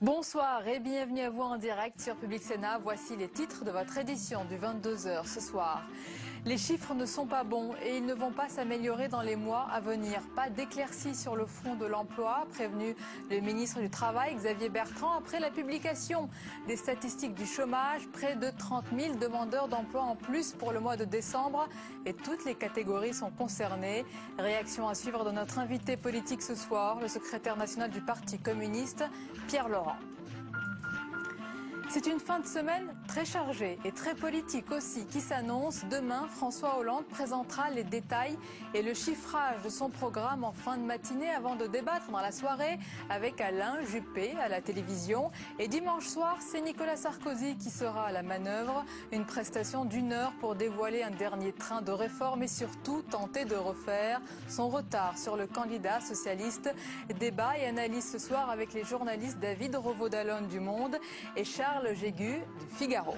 Bonsoir et bienvenue à vous en direct sur Public Sénat. Voici les titres de votre édition du 22h ce soir. Les chiffres ne sont pas bons et ils ne vont pas s'améliorer dans les mois à venir. Pas d'éclaircies sur le front de l'emploi, prévenu le ministre du Travail Xavier Bertrand après la publication des statistiques du chômage. Près de 30 000 demandeurs d'emploi en plus pour le mois de décembre et toutes les catégories sont concernées. Réaction à suivre de notre invité politique ce soir, le secrétaire national du Parti communiste, Pierre Laurent. C'est une fin de semaine très chargée et très politique aussi qui s'annonce. Demain, François Hollande présentera les détails et le chiffrage de son programme en fin de matinée avant de débattre dans la soirée avec Alain Juppé à la télévision. Et dimanche soir, c'est Nicolas Sarkozy qui sera à la manœuvre. Une prestation d'1 heure pour dévoiler un dernier train de réforme et surtout tenter de refaire son retard sur le candidat socialiste. Débat et analyse ce soir avec les journalistes David Revaud-Dallon du Monde et Charles Jégu du Figaro.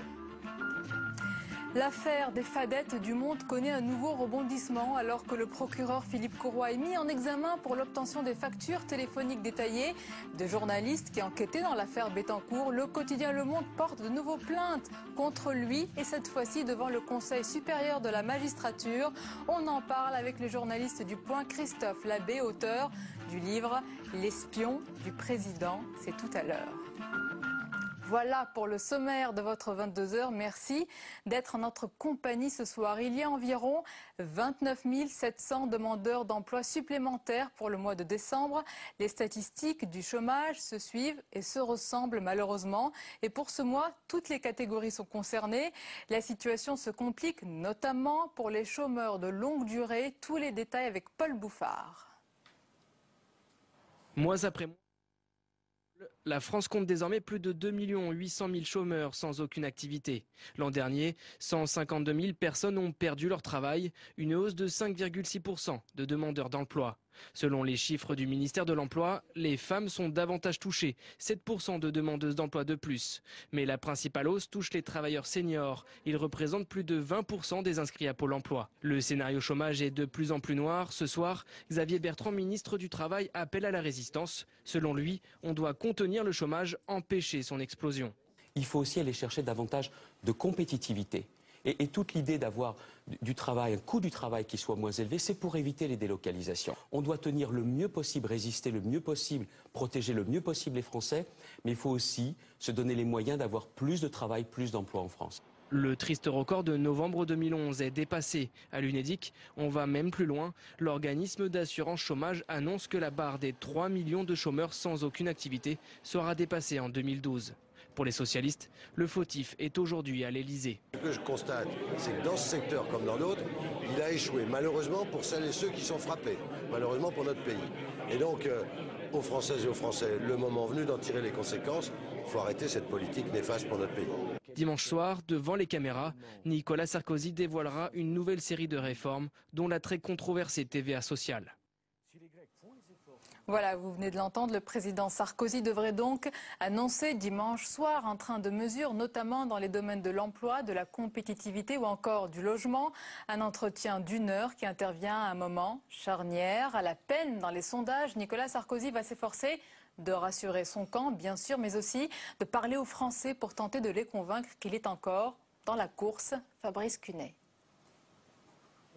L'affaire des fadettes du Monde connaît un nouveau rebondissement alors que le procureur Philippe Courroy est mis en examen pour l'obtention des factures téléphoniques détaillées de journalistes qui enquêtaient dans l'affaire Bettencourt. Le quotidien Le Monde porte de nouveau plainte contre lui et cette fois-ci devant le Conseil supérieur de la magistrature. On en parle avec le journaliste du Point Christophe Labbé, auteur du livre L'espion du président. C'est tout à l'heure. Voilà pour le sommaire de votre 22h. Merci d'être en notre compagnie ce soir. Il y a environ 29 700 demandeurs d'emploi supplémentaires pour le mois de décembre. Les statistiques du chômage se suivent et se ressemblent malheureusement. Et pour ce mois, toutes les catégories sont concernées. La situation se complique notamment pour les chômeurs de longue durée. Tous les détails avec Paul Bouffard. Mois après mois, la France compte désormais plus de 2 800 000 chômeurs sans aucune activité. L'an dernier, 152 000 personnes ont perdu leur travail, une hausse de 5,6% de demandeurs d'emploi. Selon les chiffres du ministère de l'Emploi, les femmes sont davantage touchées, 7% de demandeuses d'emploi de plus. Mais la principale hausse touche les travailleurs seniors. Ils représentent plus de 20% des inscrits à Pôle emploi. Le scénario chômage est de plus en plus noir. Ce soir, Xavier Bertrand, ministre du Travail, appelle à la résistance. Selon lui, on doit contenir le chômage, empêcher son explosion. Il faut aussi aller chercher davantage de compétitivité. Et toute l'idée d'avoir du travail, un coût du travail qui soit moins élevé, c'est pour éviter les délocalisations. On doit tenir le mieux possible, résister le mieux possible, protéger le mieux possible les Français, mais il faut aussi se donner les moyens d'avoir plus de travail, plus d'emplois en France. Le triste record de novembre 2011 est dépassé. À l'UNEDIC, on va même plus loin. L'organisme d'assurance chômage annonce que la barre des 3 millions de chômeurs sans aucune activité sera dépassée en 2012. Pour les socialistes, le fautif est aujourd'hui à l'Elysée. Ce que je constate, c'est que dans ce secteur comme dans d'autres, il a échoué, malheureusement pour celles et ceux qui sont frappés, malheureusement pour notre pays. Et donc, aux Françaises et aux Français, le moment venu d'en tirer les conséquences, il faut arrêter cette politique néfaste pour notre pays. Dimanche soir, devant les caméras, Nicolas Sarkozy dévoilera une nouvelle série de réformes, dont la très controversée TVA sociale. Voilà, vous venez de l'entendre, le président Sarkozy devrait donc annoncer dimanche soir un train de mesures, notamment dans les domaines de l'emploi, de la compétitivité ou encore du logement. Un entretien d'1 heure qui intervient à un moment charnière. À la peine dans les sondages, Nicolas Sarkozy va s'efforcer de rassurer son camp, bien sûr, mais aussi de parler aux Français pour tenter de les convaincre qu'il est encore dans la course. Fabrice Cunet.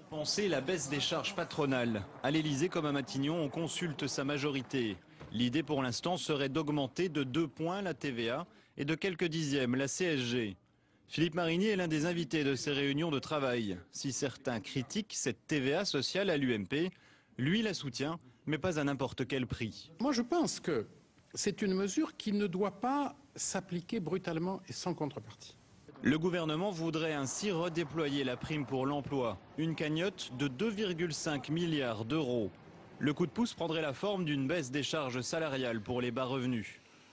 Penser la baisse des charges patronales. À l'Elysée comme à Matignon, on consulte sa majorité. L'idée pour l'instant serait d'augmenter de 2 points la TVA et de quelques dixièmes la CSG. Philippe Marigny est l'un des invités de ces réunions de travail. Si certains critiquent cette TVA sociale à l'UMP, lui la soutient, mais pas à n'importe quel prix. Moi je pense que c'est une mesure qui ne doit pas s'appliquer brutalement et sans contrepartie. Le gouvernement voudrait ainsi redéployer la prime pour l'emploi, une cagnotte de 2,5 milliards d'euros. Le coup de pouce prendrait la forme d'une baisse des charges salariales pour les bas revenus.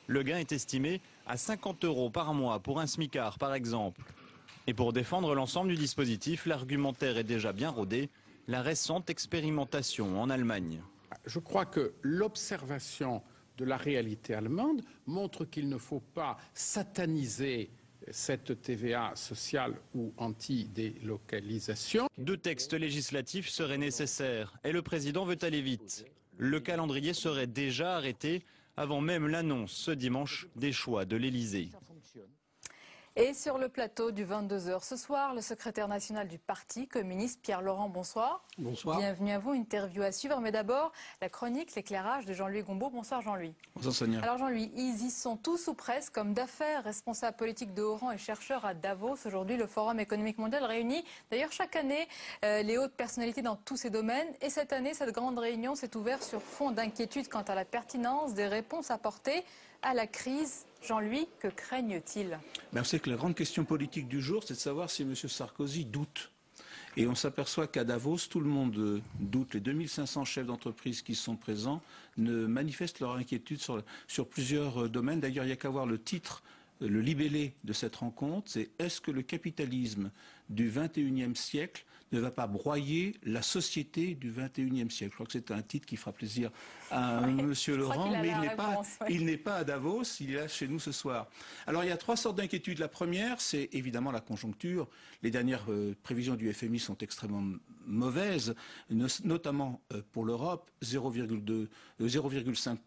Le gain est estimé à 50 € par mois pour un smicard par exemple. Et pour défendre l'ensemble du dispositif, l'argumentaire est déjà bien rodé, la récente expérimentation en Allemagne. Je crois que l'observation de la réalité allemande montre qu'il ne faut pas sataniser cette TVA sociale ou anti-délocalisation. 2 textes législatifs seraient nécessaires et le président veut aller vite. Le calendrier serait déjà arrêté avant même l'annonce ce dimanche des choix de l'Elysée. Et sur le plateau du 22h ce soir, le secrétaire national du Parti communiste, Pierre Laurent, bonsoir. Bonsoir. Bienvenue à vous, interview à suivre. Mais d'abord, la chronique, l'éclairage de Jean-Louis Gombault. Bonsoir Jean-Louis. Bonsoir Sonia. Alors Jean-Louis, ils y sont tous ou presque, comme d'affaires, responsables politiques de haut rang et chercheurs à Davos. Aujourd'hui, le Forum économique mondial réunit d'ailleurs chaque année les hautes personnalités dans tous ces domaines. Et cette année, cette grande réunion s'est ouverte sur fond d'inquiétude quant à la pertinence des réponses apportées à la crise. Jean-Louis, que craignent-ils? Vous savez que la grande question politique du jour, c'est de savoir si M. Sarkozy doute. Et on s'aperçoit qu'à Davos, tout le monde doute. Les 2500 chefs d'entreprise qui sont présents ne manifestent leur inquiétude sur plusieurs domaines. D'ailleurs, il n'y a qu'à voir le titre, le libellé de cette rencontre, c'est « Est-ce que le capitalisme du XXIe siècle ne va pas broyer la société du XXIe siècle ?» Je crois que c'est un titre qui fera plaisir à M. Laurent, mais il n'est pas à Davos, il est là chez nous ce soir. Alors il y a trois sortes d'inquiétudes. La première, c'est évidemment la conjoncture. Les dernières prévisions du FMI sont extrêmement mauvaises, notamment pour l'Europe, 0,2%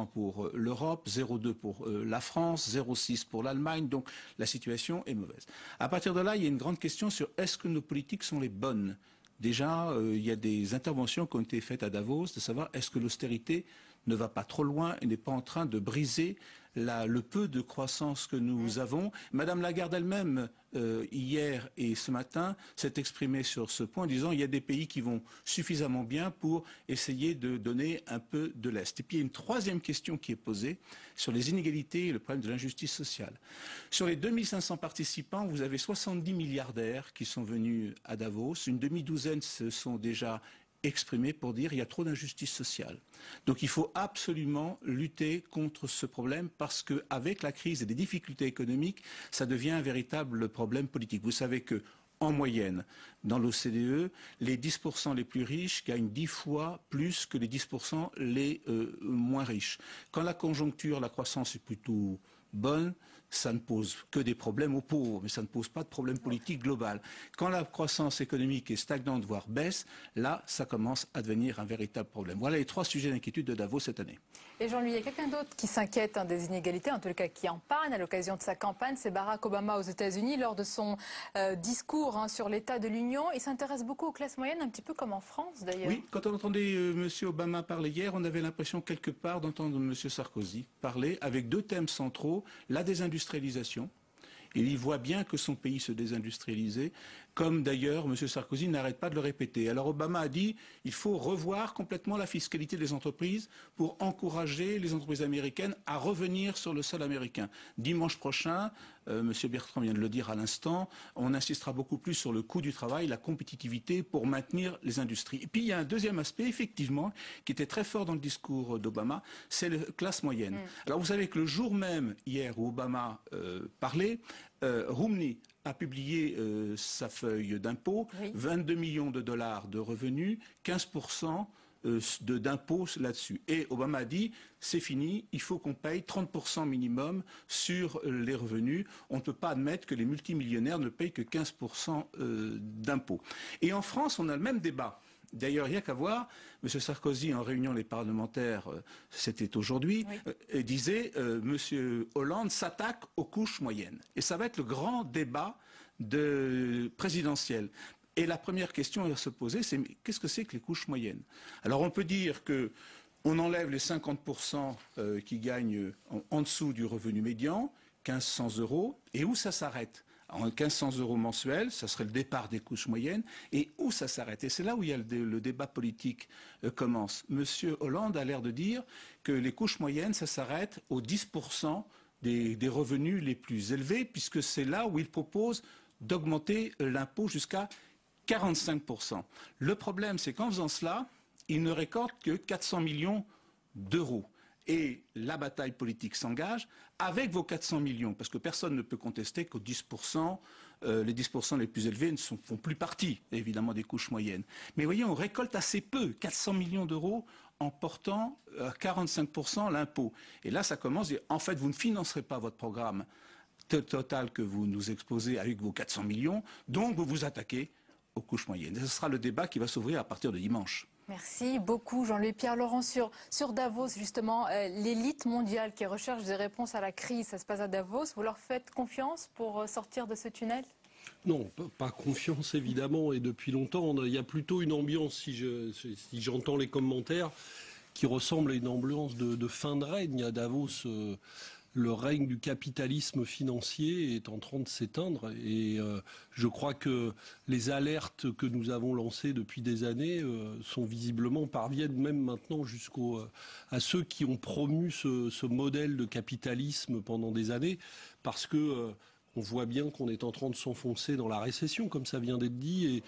pour l'Europe, 0,2% pour la France, 0,6% pour l'Allemagne, donc la situation est mauvaise. À partir de là, il y a une grande question sur est-ce que nos politiques sont les bonnes. Déjà, il y a des interventions qui ont été faites à Davos, de savoir est-ce que l'austérité ne va pas trop loin et n'est pas en train de briser le peu de croissance que nous avons. Madame Lagarde elle-même, hier et ce matin, s'est exprimée sur ce point en disant qu'il y a des pays qui vont suffisamment bien pour essayer de donner un peu de lest. Et puis il y a une troisième question qui est posée sur les inégalités et le problème de l'injustice sociale. Sur les 2500 participants, vous avez 70 milliardaires qui sont venus à Davos. Une demi-douzaine se sont déjà exprimé pour dire qu'il y a trop d'injustice sociale. Donc il faut absolument lutter contre ce problème parce qu'avec la crise et les difficultés économiques, ça devient un véritable problème politique. Vous savez que en moyenne, dans l'OCDE, les 10% les plus riches gagnent 10 fois plus que les 10% les moins riches. Quand la conjoncture, la croissance est plutôt bonne, ça ne pose que des problèmes aux pauvres, mais ça ne pose pas de problème politique global. Quand la croissance économique est stagnante, voire baisse, là, ça commence à devenir un véritable problème. Voilà les trois sujets d'inquiétude de Davos cette année. Et Jean-Louis, il y a quelqu'un d'autre qui s'inquiète des inégalités, en tout cas qui en parle à l'occasion de sa campagne, c'est Barack Obama aux États-Unis. Lors de son discours sur l'état de l'Union, il s'intéresse beaucoup aux classes moyennes, un petit peu comme en France d'ailleurs. Oui, quand on entendait M. Obama parler hier, on avait l'impression quelque part d'entendre M. Sarkozy parler avec deux thèmes centraux, la désindustrialisation. Il voit bien que son pays se désindustrialisait, comme d'ailleurs M. Sarkozy n'arrête pas de le répéter. Alors Obama a dit qu'il faut revoir complètement la fiscalité des entreprises pour encourager les entreprises américaines à revenir sur le sol américain. Dimanche prochain, M. Bertrand vient de le dire à l'instant, on insistera beaucoup plus sur le coût du travail, la compétitivité pour maintenir les industries. Et puis il y a un deuxième aspect, effectivement, qui était très fort dans le discours d'Obama, c'est la classe moyenne. Alors vous savez que le jour même, hier, où Obama parlait, Romney a publié sa feuille d'impôt, 22 millions de dollars de revenus, 15% d'impôts là-dessus. Et Obama a dit, c'est fini, il faut qu'on paye 30% minimum sur les revenus. On ne peut pas admettre que les multimillionnaires ne payent que 15% d'impôts. Et en France, on a le même débat. D'ailleurs, il n'y a qu'à voir, M. Sarkozy, en réunion les parlementaires, c'était aujourd'hui, disait M. Hollande s'attaque aux couches moyennes. Et ça va être le grand débat présidentiel. Et la première question à se poser, c'est qu'est-ce que c'est que les couches moyennes? Alors on peut dire qu'on enlève les 50% qui gagnent en dessous du revenu médian, 1500 €, et où ça s'arrête? En 1500 € mensuels, ça serait le départ des couches moyennes, et où ça s'arrête? Et c'est là où il y a le débat politique commence. Monsieur Hollande a l'air de dire que les couches moyennes, ça s'arrête aux 10% des revenus les plus élevés, puisque c'est là où il propose d'augmenter l'impôt jusqu'à 45%. Le problème, c'est qu'en faisant cela, il ne récolte que 400 millions d'euros. Et la bataille politique s'engage avec vos 400 millions, parce que personne ne peut contester qu'aux 10%, les 10% les plus élevés ne font plus partie, évidemment, des couches moyennes. Mais voyez, on récolte assez peu, 400 millions d'euros, en portant à 45% l'impôt. Et là, ça commence, en fait, vous ne financerez pas votre programme total que vous nous exposez avec vos 400 millions, donc vous vous attaquez aux couches moyennes. Et ce sera le débat qui va s'ouvrir à partir de dimanche. Merci beaucoup Jean-Louis. Pierre-Laurent, sur Davos, justement, l'élite mondiale qui recherche des réponses à la crise, ça se passe à Davos. Vous leur faites confiance pour sortir de ce tunnel? Non, pas confiance évidemment, et depuis longtemps. Il y a plutôt une ambiance, si j'entends les commentaires, qui ressemble à une ambiance de fin de règne à Davos. Le règne du capitalisme financier est en train de s'éteindre, et je crois que les alertes que nous avons lancées depuis des années sont visiblement parviennent même maintenant à ceux qui ont promu ce modèle de capitalisme pendant des années, parce que on voit bien qu'on est en train de s'enfoncer dans la récession, comme ça vient d'être dit, et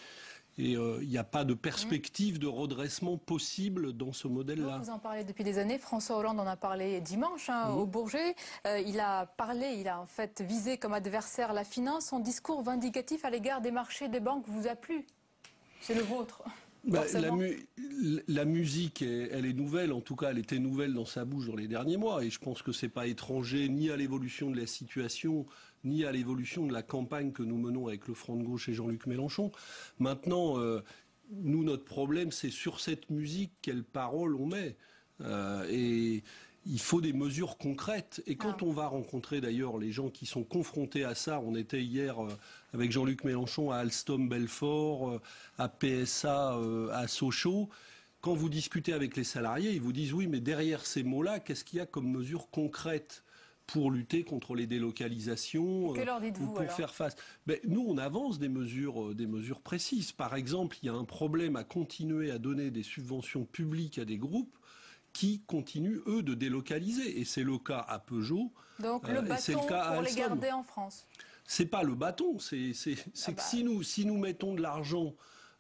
il n'y a pas de perspective de redressement possible dans ce modèle-là. Vous en parlez depuis des années. François Hollande en a parlé dimanche au Bourget. Il a en fait visé comme adversaire la finance. Son discours vindicatif à l'égard des marchés des banques vous a plu? C'est le vôtre. La musique, elle est nouvelle, en tout cas elle était nouvelle dans sa bouche dans les derniers mois, et je pense que c'est pas étranger ni à l'évolution de la situation, ni à l'évolution de la campagne que nous menons avec le Front de gauche et Jean-Luc Mélenchon. Maintenant, nous, notre problème, c'est sur cette musique, quelles paroles on met. Et il faut des mesures concrètes. Et quand on va rencontrer d'ailleurs les gens qui sont confrontés à ça, on était hier avec Jean-Luc Mélenchon à Alstom-Belfort, à PSA, à Sochaux. Quand vous discutez avec les salariés, ils vous disent oui, mais derrière ces mots-là, qu'est-ce qu'il y a comme mesures concrètes pour lutter contre les délocalisations, que leur dites-vous, pour faire face. Nous, on avance des mesures précises. Par exemple, il y a un problème à continuer à donner des subventions publiques à des groupes qui continuent, eux, de délocaliser. Et c'est le cas à Peugeot. Donc le bâton pour les garder en France. C'est pas le bâton, c'est que si nous mettons de l'argent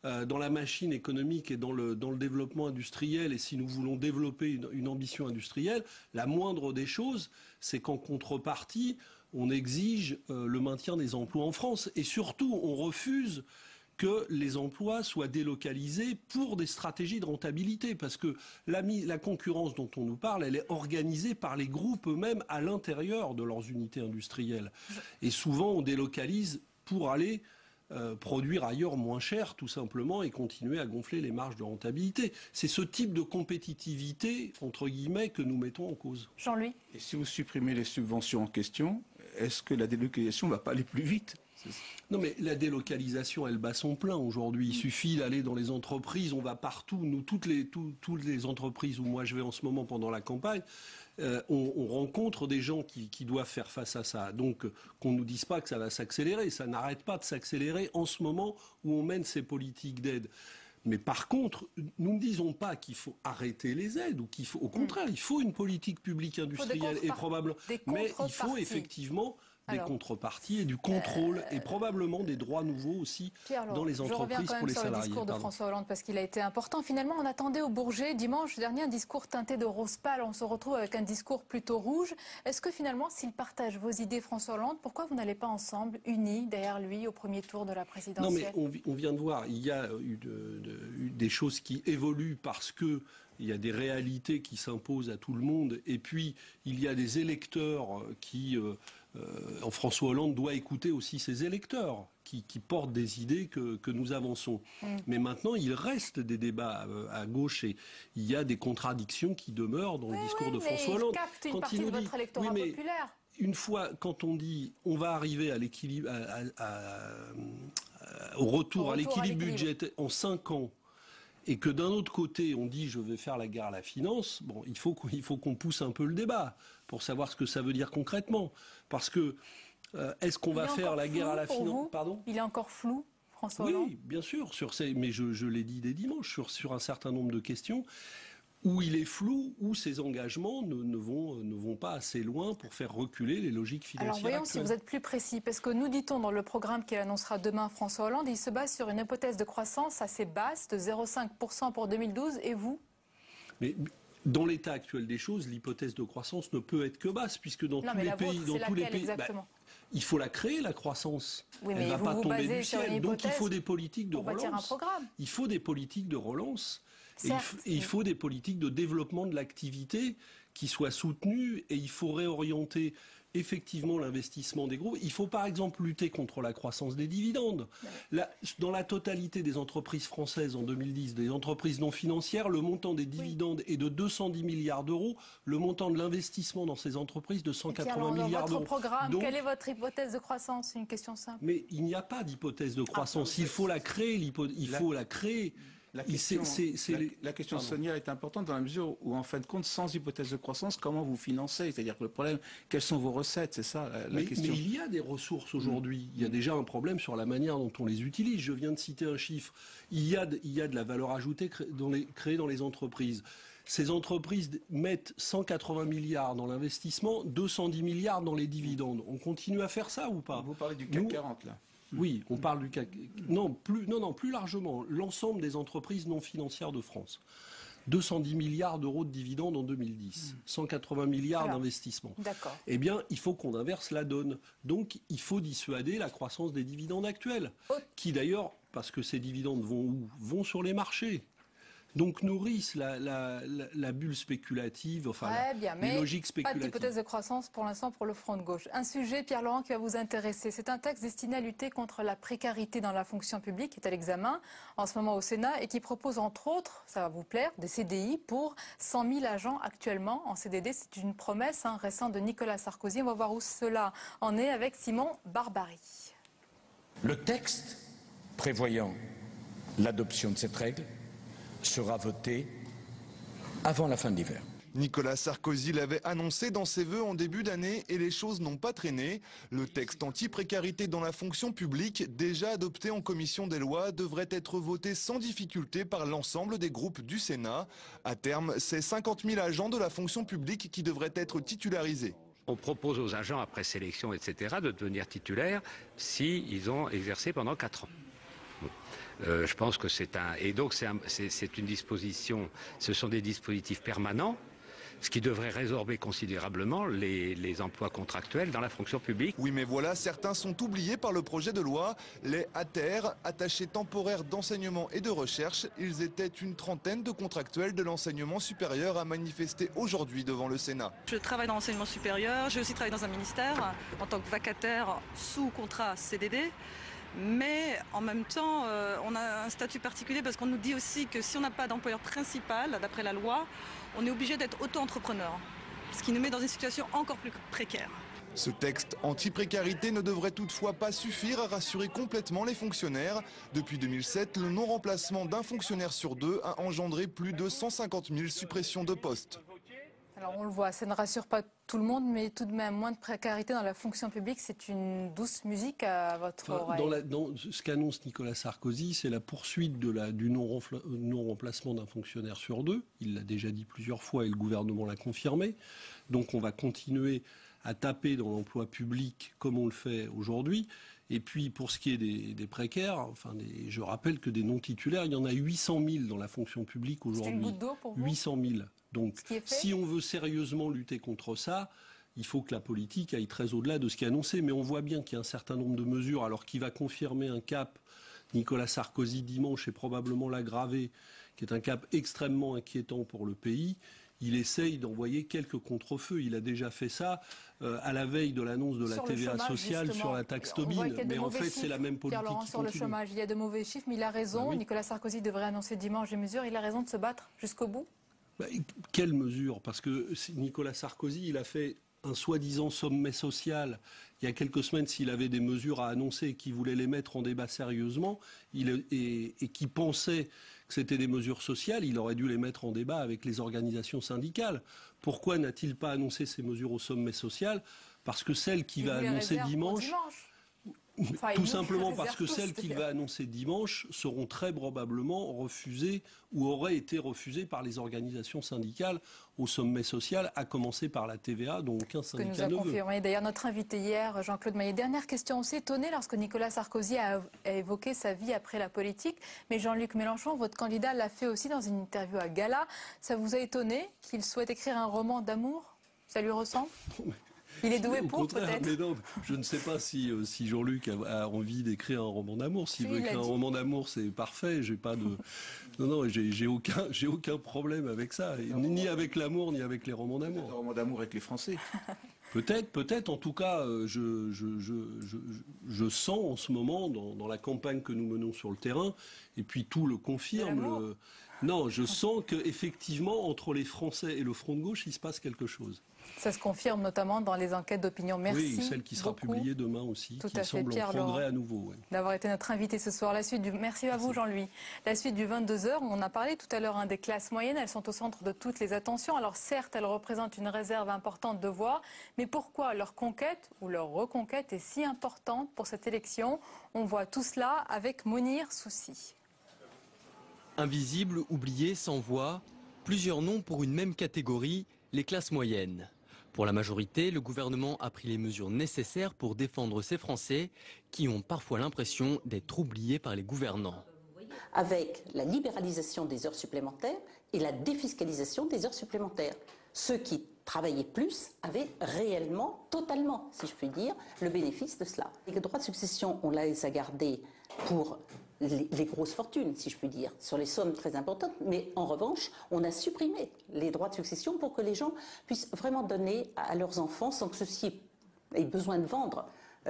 dans la machine économique et dans le développement industriel, et si nous voulons développer une ambition industrielle, la moindre des choses, c'est qu'en contrepartie, on exige le maintien des emplois en France. Et surtout, on refuse que les emplois soient délocalisés pour des stratégies de rentabilité. Parce que la concurrence dont on nous parle, elle est organisée par les groupes eux-mêmes à l'intérieur de leurs unités industrielles. Et souvent, on délocalise pour aller produire ailleurs moins cher, tout simplement, et continuer à gonfler les marges de rentabilité. C'est ce type de compétitivité, entre guillemets, que nous mettons en cause. Jean-Louis. Et si vous supprimez les subventions en question, est-ce que la délocalisation ne va pas aller plus vite ? Non, mais la délocalisation, elle bat son plein aujourd'hui. Il suffit d'aller dans les entreprises, on va partout. Nous, toutes les entreprises où moi je vais en ce moment pendant la campagne, on rencontre des gens qui doivent faire face à ça. Donc, qu'on ne nous dise pas que ça va s'accélérer. Ça n'arrête pas de s'accélérer en ce moment où on mène ces politiques d'aide. Mais par contre, nous ne disons pas qu'il faut arrêter les aides ou qu'il faut, au contraire, il faut une politique publique industrielle et probablement, mais il faut effectivement des contreparties et du contrôle et probablement des droits nouveaux aussi dans les entreprises pour les salariés. Je reviens quand même sur le discours de François Hollande parce qu'il a été important. Finalement, on attendait au Bourget dimanche dernier un discours teinté de rose pâle. On se retrouve avec un discours plutôt rouge. Est-ce que finalement, s'il partage vos idées, François Hollande, pourquoi vous n'allez pas ensemble, unis, derrière lui, au premier tour de la présidentielle? Non, mais on vient de voir, il y a eu des choses qui évoluent parce que il y a des réalités qui s'imposent à tout le monde. Et puis, il y a des électeurs qui... François Hollande doit écouter aussi ses électeurs qui portent des idées que nous avançons. Mais maintenant, il reste des débats à gauche et il y a des contradictions qui demeurent dans le discours de François Hollande. Capte une partie de votre électorat populaire. Une fois, quand on dit on va arriver à l'équilibre, au retour à l'équilibre budgétaire en 5 ans, et que d'un autre côté, on dit je vais faire la guerre à la finance, bon, il faut qu'on pousse un peu le débat pour savoir ce que ça veut dire concrètement. Parce que est-ce qu'on va faire la guerre à la finance? Pardon ? Il est encore flou, François Hollande ? Oui, bien sûr, mais je l'ai dit dès dimanche, sur un certain nombre de questions, où il est flou, où ses engagements ne vont pas assez loin pour faire reculer les logiques financières. Alors voyons actuelles. si vous êtes plus précis, parce que nous dit-on dans le programme qu'il annoncera demain François Hollande, il se base sur une hypothèse de croissance assez basse de 0,5% pour 2012, et vous ? Mais dans l'état actuel des choses, l'hypothèse de croissance ne peut être que basse, puisque dans tous les pays, il faut la créer, la croissance. Oui, elle ne va pas tomber du ciel. Donc il faut des politiques de relance. Il faut des politiques de relance. Et il faut des politiques de développement de l'activité qui soient soutenues, et il faut réorienter effectivement l'investissement des groupes. Il faut par exemple lutter contre la croissance des dividendes. Dans la totalité des entreprises françaises en 2010, des entreprises non financières, le montant des dividendes est de 210 milliards d'euros, le montant de l'investissement dans ces entreprises de 180 milliards d'euros. Votre programme, quelle est votre hypothèse de croissance? C'est une question simple. Mais il n'y a pas d'hypothèse de croissance. Il faut la créer. La question de Sonia est importante dans la mesure où, en fin de compte, sans hypothèse de croissance, comment vous financez? C'est-à-dire que le problème, quelles sont vos recettes? C'est ça la question. Mais il y a des ressources aujourd'hui. Il y a déjà un problème sur la manière dont on les utilise. Je viens de citer un chiffre. Il y a de la valeur ajoutée créée dans les entreprises. Ces entreprises mettent 180 milliards dans l'investissement, 210 milliards dans les dividendes. On continue à faire ça ou pas? Vous parlez du CAC 40 là. Oui, on parle du CAC. Non, plus largement. L'ensemble des entreprises non financières de France. 210 milliards d'euros de dividendes en 2010, 180 milliards d'investissements. D'accord. Eh bien, il faut qu'on inverse la donne. Donc, il faut dissuader la croissance des dividendes actuels, qui d'ailleurs, parce que ces dividendes vont où? Vont sur les marchés. Donc nourrissent la bulle spéculative, enfin les logiques spéculatives. Pas d'hypothèse de croissance pour l'instant pour le front de gauche. Un sujet, Pierre-Laurent, qui va vous intéresser. C'est un texte destiné à lutter contre la précarité dans la fonction publique, qui est à l'examen en ce moment au Sénat et qui propose entre autres, ça va vous plaire, des CDI pour 100 000 agents actuellement en CDD. C'est une promesse récente de Nicolas Sarkozy. On va voir où cela en est avec Simon Barbary. Le texte prévoyant l'adoption de cette règle sera voté avant la fin de l'hiver. Nicolas Sarkozy l'avait annoncé dans ses vœux en début d'année et les choses n'ont pas traîné. Le texte anti-précarité dans la fonction publique, déjà adopté en commission des lois, devrait être voté sans difficulté par l'ensemble des groupes du Sénat. À terme, c'est 50 000 agents de la fonction publique qui devraient être titularisés. On propose aux agents, après sélection, etc., de devenir titulaires s'ils ont exercé pendant 4 ans. Je pense que c'est une disposition, ce sont des dispositifs permanents, ce qui devrait résorber considérablement les emplois contractuels dans la fonction publique. Oui, mais voilà, certains sont oubliés par le projet de loi. Les ATR, attachés temporaires d'enseignement et de recherche, ils étaient une trentaine de contractuels de l'enseignement supérieur à manifester aujourd'hui devant le Sénat. Je travaille dans l'enseignement supérieur, j'ai aussi travaillé dans un ministère en tant que vacataire sous contrat CDD. Mais en même temps, on a un statut particulier parce qu'on nous dit aussi que si on n'a pas d'employeur principal, d'après la loi, on est obligé d'être auto-entrepreneur, ce qui nous met dans une situation encore plus précaire. Ce texte anti-précarité ne devrait toutefois pas suffire à rassurer complètement les fonctionnaires. Depuis 2007, le non-remplacement d'un fonctionnaire sur 2 a engendré plus de 150 000 suppressions de postes. Alors on le voit, ça ne rassure pas tout le monde, mais tout de même moins de précarité dans la fonction publique, c'est une douce musique à votre oreille. Dans ce qu'annonce Nicolas Sarkozy, c'est la poursuite du non-remplacement d'un fonctionnaire sur 2. Il l'a déjà dit plusieurs fois et le gouvernement l'a confirmé. Donc on va continuer à taper dans l'emploi public comme on le fait aujourd'hui. Et puis pour ce qui est des précaires, je rappelle que des non-titulaires, il y en a 800 000 dans la fonction publique aujourd'hui. C'est une goutte d'eau pour vous ? 800 000. Donc si on veut sérieusement lutter contre ça, il faut que la politique aille très au-delà de ce qui est annoncé. Mais on voit bien qu'il y a un certain nombre de mesures, alors qu'il va confirmer un cap, Nicolas Sarkozy dimanche, et probablement l'aggraver, qui est un cap extrêmement inquiétant pour le pays. Il essaye d'envoyer quelques contre-feux. Il a déjà fait ça à la veille de l'annonce de la TVA sociale justement, sur la taxe Tobin. Mais en fait, c'est la même politique qui sur le chômage, il y a de mauvais chiffres, mais il a raison. Oui. Nicolas Sarkozy devrait annoncer dimanche des mesures. Il a raison de se battre jusqu'au bout. Quelles mesures? Parce que Nicolas Sarkozy, il a fait un soi-disant sommet social il y a quelques semaines. S'il avait des mesures à annoncer et qu'il voulait les mettre en débat sérieusement et qui pensait que c'était des mesures sociales, il aurait dû les mettre en débat avec les organisations syndicales. Pourquoi n'a-t-il pas annoncé ces mesures au sommet social? Parce que celle qui va annoncer dimanche... Tout simplement parce que celles qu'il va annoncer dimanche seront très probablement refusées ou auraient été refusées par les organisations syndicales au sommet social, à commencer par la TVA, dont aucun syndicat ne veut. Confirmé. D'ailleurs, notre invité hier, Jean-Claude Maillet. Dernière question aussi étonné lorsque Nicolas Sarkozy a évoqué sa vie après la politique. Mais Jean-Luc Mélenchon, votre candidat, l'a fait aussi dans une interview à Gala. Ça vous a étonné qu'il souhaite écrire un roman d'amour? Ça lui ressemble? Il est doué pour, peut-être. Mais non, je ne sais pas si Jean-Luc a envie d'écrire un roman d'amour. S'il veut écrire un roman d'amour, c'est parfait. J'ai pas de... Non, j'ai aucun problème avec ça. Ni avec l'amour, ni avec les romans d'amour. Un roman d'amour avec les Français. Peut-être. En tout cas, je sens en ce moment, dans la campagne que nous menons sur le terrain, et puis tout le confirme. Non, je sens qu'effectivement, entre les Français et le Front de gauche, il se passe quelque chose. Ça se confirme notamment dans les enquêtes d'opinion. Merci. Oui, celle qui sera publiée demain aussi, Tout qui à fait, semble Pierre en progrès Laurent, à nouveau. Ouais. D'avoir été notre invité ce soir. Merci à vous, Jean-Louis. La suite du 22h, on a parlé tout à l'heure des classes moyennes. Elles sont au centre de toutes les attentions. Alors certes, elles représentent une réserve importante de voix, mais pourquoi leur conquête ou leur reconquête est si importante pour cette élection? On voit tout cela avec Mounir Soussi. Invisibles, oubliés, sans voix, plusieurs noms pour une même catégorie, les classes moyennes. Pour la majorité, le gouvernement a pris les mesures nécessaires pour défendre ces Français qui ont parfois l'impression d'être oubliés par les gouvernants. Avec la libéralisation des heures supplémentaires et la défiscalisation des heures supplémentaires. Ceux qui travaillaient plus avaient réellement, totalement, si je puis dire, le bénéfice de cela. Les droits de succession, on les a gardés pour les grosses fortunes, si je puis dire, sur les sommes très importantes, mais en revanche, on a supprimé les droits de succession pour que les gens puissent vraiment donner à leurs enfants sans que ceux-ci aient besoin de vendre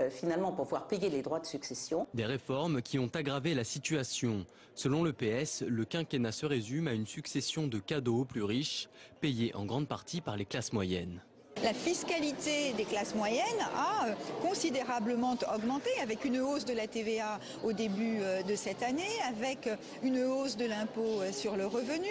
finalement pour pouvoir payer les droits de succession. Des réformes qui ont aggravé la situation. Selon le PS, le quinquennat se résume à une succession de cadeaux aux plus riches, payés en grande partie par les classes moyennes. La fiscalité des classes moyennes a considérablement augmenté avec une hausse de la TVA au début de cette année, avec une hausse de l'impôt sur le revenu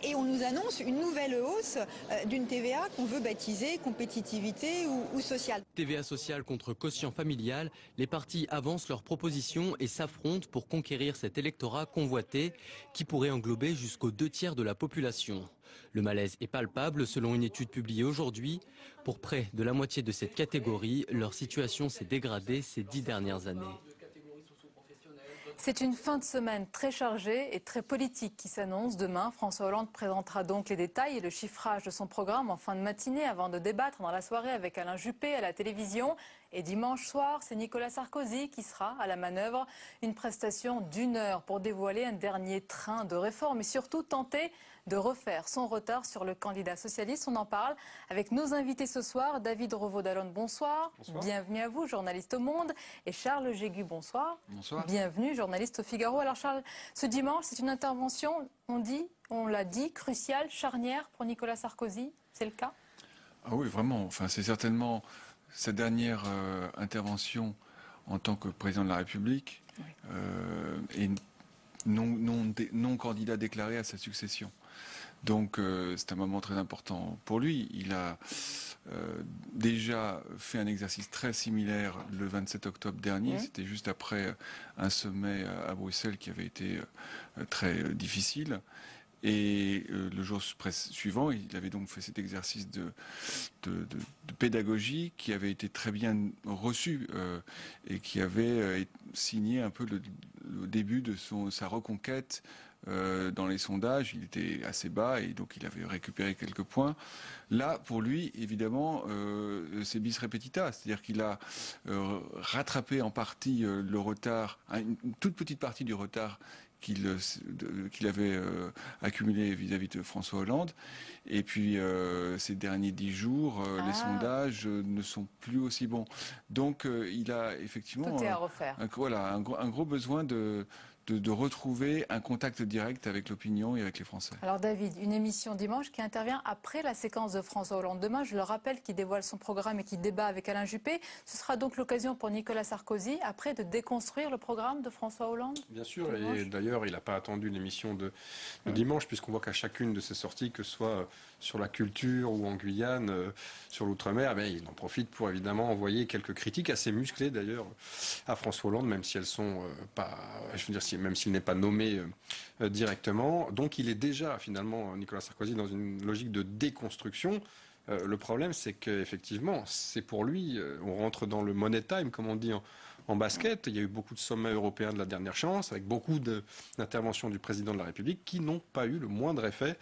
et on nous annonce une nouvelle hausse d'une TVA qu'on veut baptiser compétitivité ou sociale. TVA sociale contre quotient familial, les partis avancent leurs propositions et s'affrontent pour conquérir cet électorat convoité qui pourrait englober jusqu'aux 2/3 de la population. Le malaise est palpable selon une étude publiée aujourd'hui. Pour près de la moitié de cette catégorie, leur situation s'est dégradée ces 10 dernières années. C'est une fin de semaine très chargée et très politique qui s'annonce. Demain, François Hollande présentera donc les détails et le chiffrage de son programme en fin de matinée avant de débattre dans la soirée avec Alain Juppé à la télévision. Et dimanche soir, c'est Nicolas Sarkozy qui sera à la manœuvre. Une prestation d'1 heure pour dévoiler un dernier train de réforme et surtout tenter de refaire son retard sur le candidat socialiste. On en parle avec nos invités ce soir. David Revaud-Dallon, bonsoir. Bonsoir. Bienvenue à vous, journaliste au Monde. Et Charles Jégu, bonsoir. Bonsoir. Bienvenue, journaliste au Figaro. Alors Charles, ce dimanche, c'est une intervention, on l'a dit, cruciale, charnière pour Nicolas Sarkozy. C'est le cas? Ah oui, vraiment. Enfin, c'est certainement sa dernière intervention en tant que président de la République et non candidat déclaré à sa succession. Donc c'est un moment très important pour lui. Il a déjà fait un exercice très similaire le 27 octobre dernier. C'était juste après un sommet à Bruxelles qui avait été très difficile. Et le jour suivant, il avait donc fait cet exercice de pédagogie qui avait été très bien reçu et qui avait signé un peu le début de sa reconquête. Dans les sondages, il était assez bas et donc il avait récupéré quelques points. Là, pour lui, évidemment, c'est bis repetita, c'est-à-dire qu'il a rattrapé en partie le retard, une toute petite partie du retard qu'il avait accumulé vis-à-vis de François Hollande. Et puis, ces derniers 10 jours, les sondages ne sont plus aussi bons. Donc, il a effectivement tout est à refaire. Un gros besoin de retrouver un contact direct avec l'opinion et avec les Français. Alors David, une émission dimanche qui intervient après la séquence de François Hollande. Demain, je le rappelle, qui dévoile son programme et qui débat avec Alain Juppé. Ce sera donc l'occasion pour Nicolas Sarkozy, après, de déconstruire le programme de François Hollande? Bien sûr, et d'ailleurs, il n'a pas attendu l'émission de dimanche, puisqu'on voit qu'à chacune de ses sorties, que ce soit sur la culture ou en Guyane, sur l'outre-mer, il en profite pour évidemment envoyer quelques critiques assez musclées d'ailleurs à François Hollande, même si elles sont pas, je veux dire, même s'il n'est pas nommé directement. Donc il est déjà finalement, Nicolas Sarkozy, dans une logique de déconstruction. Le problème, c'est qu'effectivement, c'est pour lui, on rentre dans le money time, comme on dit en basket. Il y a eu beaucoup de sommets européens de la dernière chance, avec beaucoup d'interventions du président de la République qui n'ont pas eu le moindre effet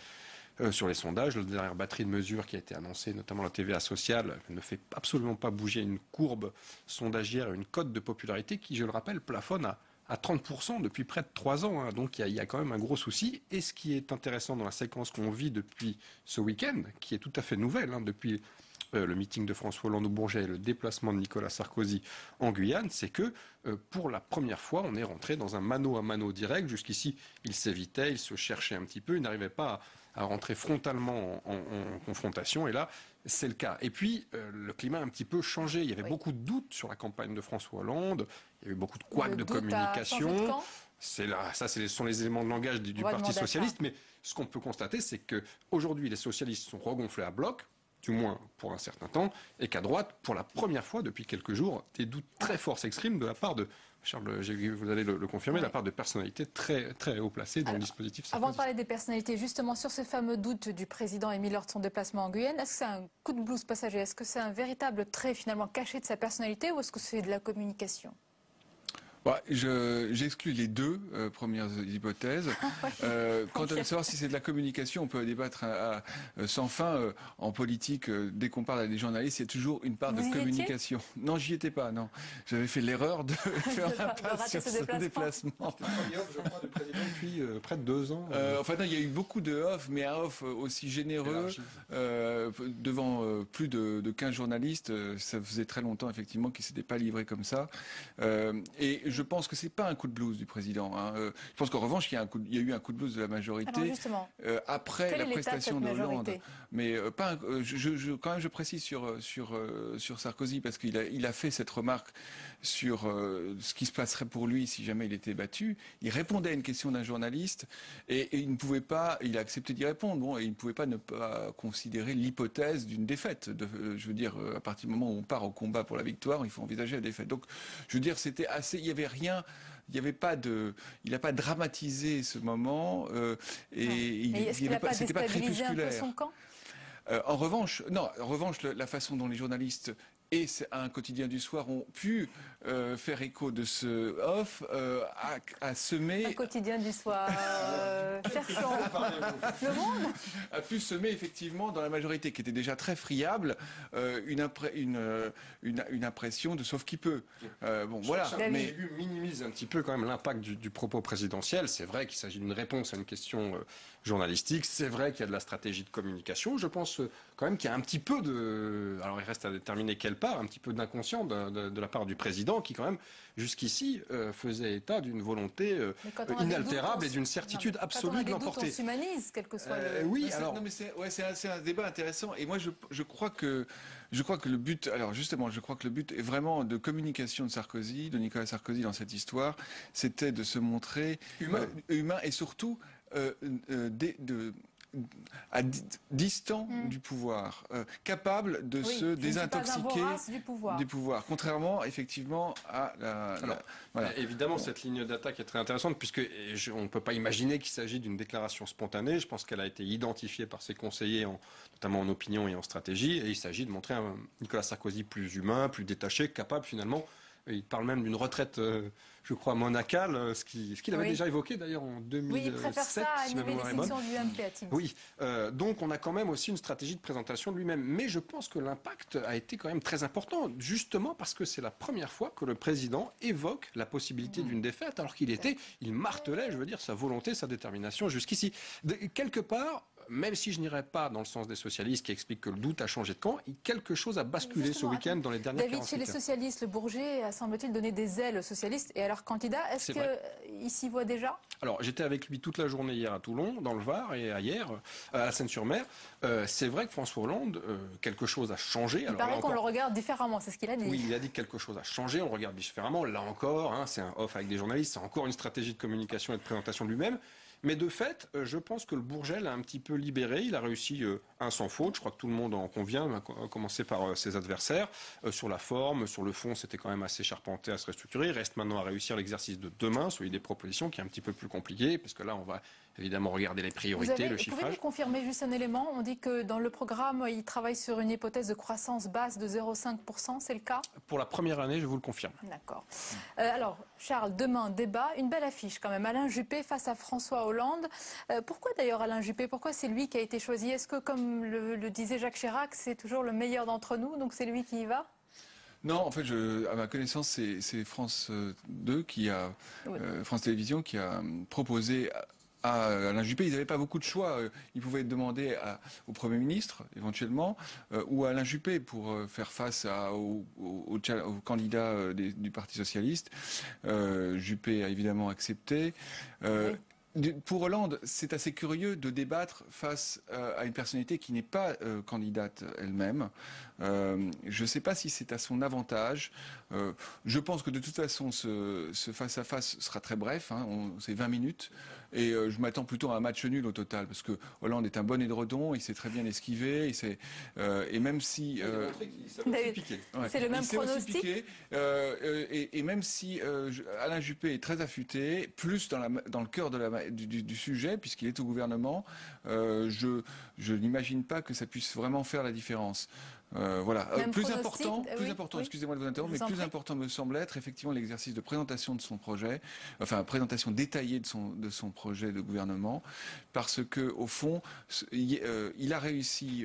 sur les sondages. La dernière batterie de mesures qui a été annoncée, notamment la TVA sociale, ne fait absolument pas bouger une courbe sondagière, une cote de popularité qui, je le rappelle, plafonne à 30% depuis près de 3 ans. Donc il y a quand même un gros souci. Et ce qui est intéressant dans la séquence qu'on vit depuis ce week-end, qui est tout à fait nouvelle, depuis le meeting de François Hollande au Bourget et le déplacement de Nicolas Sarkozy en Guyane, c'est que pour la première fois, on est rentré dans un mano à mano direct. Jusqu'ici, il s'évitait, il se cherchait un petit peu, il n'arrivait pas à rentrer frontalement en confrontation. Et là, c'est le cas. Et puis, le climat a un petit peu changé. Il y avait beaucoup de doutes sur la campagne de François Hollande. Il y a eu beaucoup de couacs de communication. Ce sont les éléments de langage du Parti socialiste. Mais ce qu'on peut constater, c'est qu'aujourd'hui, les socialistes sont regonflés à bloc, du moins pour un certain temps, et qu'à droite, pour la première fois depuis quelques jours, des doutes très forts s'expriment de la part de, Charles, vous allez le confirmer, de la part de personnalités très, très haut placées dans le dispositif Sarkozy. Avant de parler des personnalités, justement, sur ces fameux doutes du président émis lors de son déplacement en Guyane, est-ce que c'est un coup de blues passager? Est-ce que c'est un véritable trait finalement caché de sa personnalité ou est-ce que c'est de la communication? J'exclus les deux premières hypothèses. Quant à savoir si c'est de la communication, on peut débattre sans fin en politique. Dès qu'on parle à des journalistes, il y a toujours une part de communication. Non, j'y étais pas. Non, j'avais fait l'erreur de faire l'impasse sur ce déplacement. Je crois, du président depuis près de 2 ans. Enfin non, il y a eu beaucoup de off, mais un off aussi généreux devant plus de 15 journalistes. Ça faisait très longtemps effectivement qu'il s'était pas livré comme ça. Et je pense que c'est pas un coup de blues du président. Je pense qu'en revanche, il y a eu un coup de blues de la majorité après la prestation de Hollande. Mais pas. Quand même, je précise sur Sarkozy parce qu'il a fait cette remarque sur ce qui se passerait pour lui si jamais il était battu. Il répondait à une question d'un journaliste et il ne pouvait pas. Il a accepté d'y répondre. Bon, et il ne pouvait pas ne pas considérer l'hypothèse d'une défaite. Je veux dire, à partir du moment où on part au combat pour la victoire, il faut envisager la défaite. Donc, je veux dire, c'était assez. Il y avait rien. Il n'y avait pas de. Il n'a pas dramatisé ce moment et c'était pas crépusculaire. Un peu son camp en revanche, la façon dont les journalistes et un quotidien du soir ont pu faire écho de ce off à semer. Un quotidien du soir, cherchons le Monde a pu semer effectivement dans la majorité qui était déjà très friable une impression de sauf qui peut. Voilà. Mais minimise un petit peu quand même l'impact du propos présidentiel. C'est vrai qu'il s'agit d'une réponse à une question journalistique. C'est vrai qu'il y a de la stratégie de communication. Je pense quand même qu'il y a un petit peu de. Alors il reste à déterminer quelle part, un petit peu d'inconscient de la part du président qui quand même jusqu'ici faisait état d'une volonté inaltérable et d'une certitude absolue de l'emporter. On s'humanise, quel que soit le... Oui, alors non, mais c'est un débat intéressant et moi je crois que le but, alors justement, je crois que le but est vraiment de communication de Nicolas Sarkozy dans cette histoire, c'était de se montrer humain et surtout distant du pouvoir, capable de se désintoxiquer du pouvoir, contrairement effectivement à voilà. Évidemment, cette ligne d'attaque est très intéressante puisque on ne peut pas imaginer qu'il s'agit d'une déclaration spontanée. Je pense qu'elle a été identifiée par ses conseillers, notamment en opinion et en stratégie, et il s'agit de montrer un Nicolas Sarkozy plus humain, plus détaché, capable finalement. Il parle même d'une retraite, je crois, monacale, ce qu'il avait déjà évoqué d'ailleurs en 2007. Oui, il préfère ça à animer les sections du MP, a-t-il dit. Oui, donc on a quand même aussi une stratégie de présentation de lui-même. Mais je pense que l'impact a été quand même très important, justement parce que c'est la première fois que le président évoque la possibilité d'une défaite, alors il martelait, je veux dire, sa volonté, sa détermination jusqu'ici. Quelque part, même si je n'irais pas dans le sens des socialistes qui expliquent que le doute a changé de camp, quelque chose a basculé ce week-end dans les dernières 48 heures. David, chez les socialistes, le Bourget a, semble-t-il, donné des ailes aux socialistes et à leurs candidats. Est-ce qu'il s'y voit déjà? Alors, j'étais avec lui toute la journée hier à Toulon, dans le Var, et hier à la Seine-sur-Mer. C'est vrai que François Hollande, quelque chose a changé. Il paraît qu'on le regarde différemment, c'est ce qu'il a dit. Oui, il a dit que quelque chose a changé, on le regarde différemment. Là encore, c'est un off avec des journalistes, c'est encore une stratégie de communication et de présentation de lui-même. Mais de fait, je pense que le Bourget l'a un petit peu libéré. Il a réussi un sans faute. Je crois que tout le monde en convient, à commencer par ses adversaires. Sur la forme, sur le fond, c'était quand même assez charpenté à se restructurer. Il reste maintenant à réussir l'exercice de demain, celui des propositions, qui est un petit peu plus compliqué, parce que là, on va évidemment regarder les priorités, le chiffrage. Pouvez-vous confirmer juste un élément? On dit que dans le programme, il travaille sur une hypothèse de croissance basse de 0,5%. C'est le cas? Pour la première année, je vous le confirme. D'accord. Alors, Charles, demain, débat. Une belle affiche quand même. Alain Juppé face à François Hollande. Pourquoi d'ailleurs Alain Juppé? Pourquoi c'est lui qui a été choisi? Est-ce que, comme le disait Jacques Chirac, c'est toujours le meilleur d'entre nous, donc c'est lui qui y va? Non, en fait, à ma connaissance, c'est France 2 France Télévisions qui a proposé à Alain Juppé, ils n'avaient pas beaucoup de choix. Ils pouvaient demander au Premier ministre, éventuellement, ou à Alain Juppé pour faire face au candidat du Parti socialiste. Juppé a évidemment accepté. Oui. Pour Hollande, c'est assez curieux de débattre face à une personnalité qui n'est pas candidate elle-même. Je ne sais pas si c'est à son avantage. Je pense que de toute façon, ce face-à-face sera très bref. C'est 20 minutes. Et je m'attends plutôt à un match nul au total, parce que Hollande est un bon édredon, il sait très bien esquiver, et même si... c'est le même pronostic. Et même si Alain Juppé est très affûté, plus dans le cœur du sujet, puisqu'il est au gouvernement, je n'imagine pas que ça puisse vraiment faire la différence. Voilà. Plus important, excusez-moi de vous interrompre, mais plus important me semble être effectivement l'exercice de présentation de son projet, enfin présentation détaillée de son projet de gouvernement, parce que au fond, il a réussi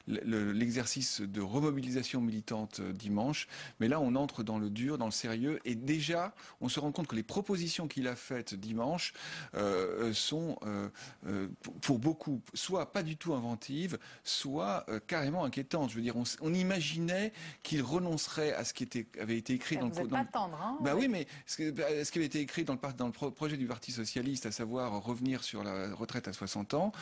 l'exercice de remobilisation militante dimanche, mais là on entre dans le dur, dans le sérieux, et déjà on se rend compte que les propositions qu'il a faites dimanche sont pour beaucoup soit pas du tout inventives, soit carrément inquiétantes. Je veux dire, on imaginait qu'il renoncerait à ce qui avait été écrit dans le... Vous n'êtes pas tendre, hein? Ben oui, mais ce qui avait été écrit dans le projet du Parti socialiste, à savoir revenir sur la retraite à 60 ans,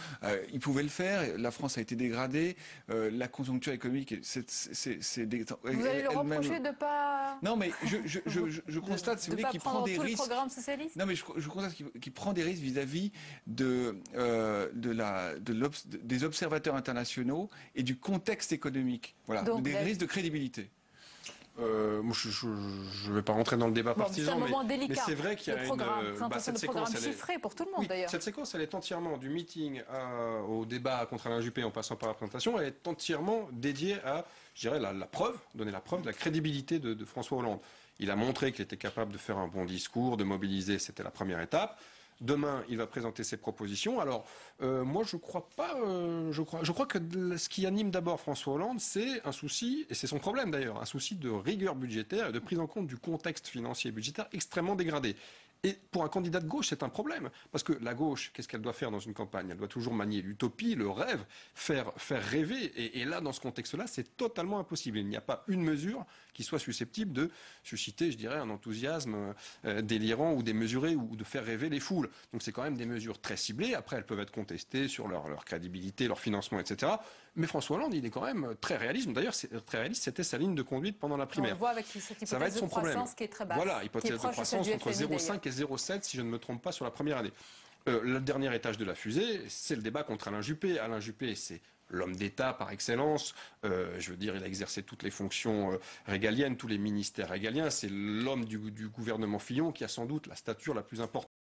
il pouvait le faire. La France a été dégradée, la conjoncture économique, Vous allez le reprocher de pas... Non, mais je constate, si vous voulez, qu'il prend des risques. Le programme socialiste. Non, mais je constate qu'il prend des risques vis-à-vis des observateurs internationaux et du contexte économique. Voilà, donc, des risques de crédibilité. Moi, je ne vais pas rentrer dans le débat partisan, mais c'est vrai qu'il y a cette séquence chiffrée pour tout le monde, d'ailleurs. Cette séquence, elle est entièrement du meeting au débat contre Alain Juppé en passant par la présentation, elle est entièrement dédiée à, je dirais, donner la preuve de la crédibilité de François Hollande. Il a montré qu'il était capable de faire un bon discours, de mobiliser, c'était la première étape. Demain, il va présenter ses propositions. Alors, moi, je crois pas. Je crois que ce qui anime d'abord François Hollande, c'est un souci, et c'est son problème d'ailleurs, un souci de rigueur budgétaire et de prise en compte du contexte financier et budgétaire extrêmement dégradé. Et pour un candidat de gauche, c'est un problème. Parce que la gauche, qu'est-ce qu'elle doit faire dans une campagne? Elle doit toujours manier l'utopie, le rêve, faire rêver. Et là, dans ce contexte-là, c'est totalement impossible. Il n'y a pas une mesure qui soit susceptible de susciter, je dirais, un enthousiasme délirant ou démesuré ou de faire rêver les foules. Donc c'est quand même des mesures très ciblées. Après, elles peuvent être contestées sur leur crédibilité, leur financement, etc. Mais François Hollande, il est quand même très réaliste. D'ailleurs, très réaliste, c'était sa ligne de conduite pendant la primaire. On le voit avec cette hypothèse ça va être son de croissance problème. Qui est très basse. Voilà, hypothèse de croissance entre 0,5 et 0,7, si je ne me trompe pas, sur la première année. Le dernier étage de la fusée, c'est le débat contre Alain Juppé. Alain Juppé, c'est l'homme d'État par excellence. Je veux dire, il a exercé toutes les fonctions régaliennes, tous les ministères régaliens. C'est l'homme du gouvernement Fillon qui a sans doute la stature la plus importante.